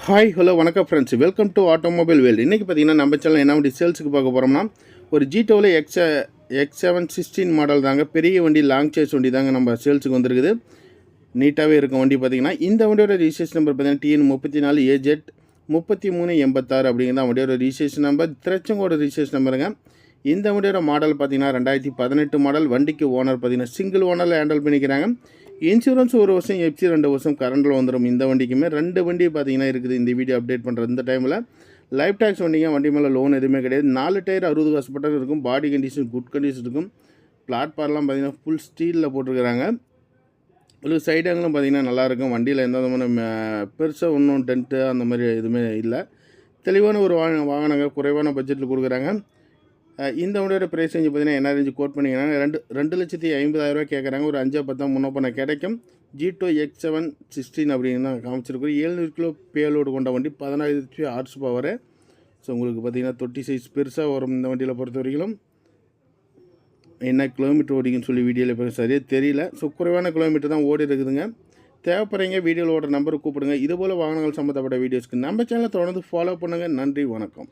Hi hello வணக்கம் friends, welcome to automobile world. இன்றைக்கி பார்த்தீங்கன்னா நம்ம சேனல் என்ன வண்டி சேல்ஸுக்கு பார்க்க போகிறோம்னா, ஒரு ஜீட்டோவில் X7 16 மாடல் தாங்க. பெரிய வண்டி, லாங் சேஸ் வண்டி தாங்க நம்ம சேல்ஸுக்கு வந்திருக்குது. நீட்டாகவே இருக்கும் வண்டி. பார்த்தீங்கன்னா இந்த வண்டியோட ரிஜிஸ்ட்ரேஷன் நம்பர் பார்த்தீங்கன்னா TN 34 AZ 3386 அப்படிங்கிறத வண்டியோட ரிஜிஸ்ட்ரேஷன் நம்பர். திருச்செங்கோட ரிஜிஸ்ட்ரேஷன் நம்பருங்க. இந்த வண்டியோட மாடல் பார்த்தீங்கன்னா 2018 மாடல். வண்டிக்கு ஓனர் பார்த்தீங்கன்னா சிங்கிள் ஓனரில் ஹேண்டில் பண்ணிக்கிறாங்க. இன்சூரன்ஸ் 1 வருஷம், எஃப்சி 2 வருஷம் கரண்டில் வந்துடும். இந்த வண்டிக்குமே 2 வண்டி பார்த்தீங்கன்னா இருக்குது. இந்த வீடியோ அப்டேட் பண்ணுற இந்த டைமில் லைஃப் டேக்ஸ் வண்டிங்க. வண்டி மேலே லோன் எதுவுமே கிடையாது. 4 டயர் 60 காசு பட்டம் இருக்கும். பாடி கண்டிஷன் குட் கண்டிஷன் இருக்கும். பிளாட்ஃபார்ம்லாம் பார்த்தீங்கன்னா ஃபுல் ஸ்டீலில் போட்டிருக்கிறாங்க. ஒரு சைடு ஆங்கிலும் பார்த்தீங்கன்னா நல்லாயிருக்கும். வண்டியில் எந்த விதமான பெருசாக ஒன்றும் டென்ட்டு அந்த மாதிரி எதுவுமே இல்லை. தெளிவான ஒரு வாகனங்க. குறைவான பட்ஜெட்டில் கொடுக்குறாங்க. இந்த வண்டியோட ப்ரைஸ் ரேஞ்சு பார்த்தீங்கன்னா என்ன ரேஞ்சு கோட் பண்ணிக்கிறாங்க, 2,50,000 கேட்குறாங்க. ஒரு 5-10 முன்ன பண்ண கிடைக்கும். ஜீட்டோ X7 16 அப்படின்னு தான் காமிச்சிருக்கோம். 700 கிலோ பேலோடு கொண்ட வண்டி, 16 ஹார்ஸ் பவரு. ஸோ உங்களுக்கு பார்த்தீங்கன்னா தொட்டி சைஸ் பெருசாக வரும் இந்த வண்டியில் பொறுத்த வரைக்கும். என்ன கிலோமீட்டர் ஓடிக்குன்னு சொல்லி வீடியோவில் இப்போ சரியாக தெரியல. ஸோ குறைவான கிலோமீட்டர் தான் ஓடி இருக்குதுங்க. தேவைப்படுறீங்க வீடியோவில் ஓடுற நம்பருக்கு கூப்பிடுங்க. இதுபோல் வாகனங்கள் சம்மந்தப்பட்ட வீடியோஸ்க்கு நம்ம சேனலை தொடர்ந்து ஃபாலோ பண்ணுங்கள். நன்றி, வணக்கம்.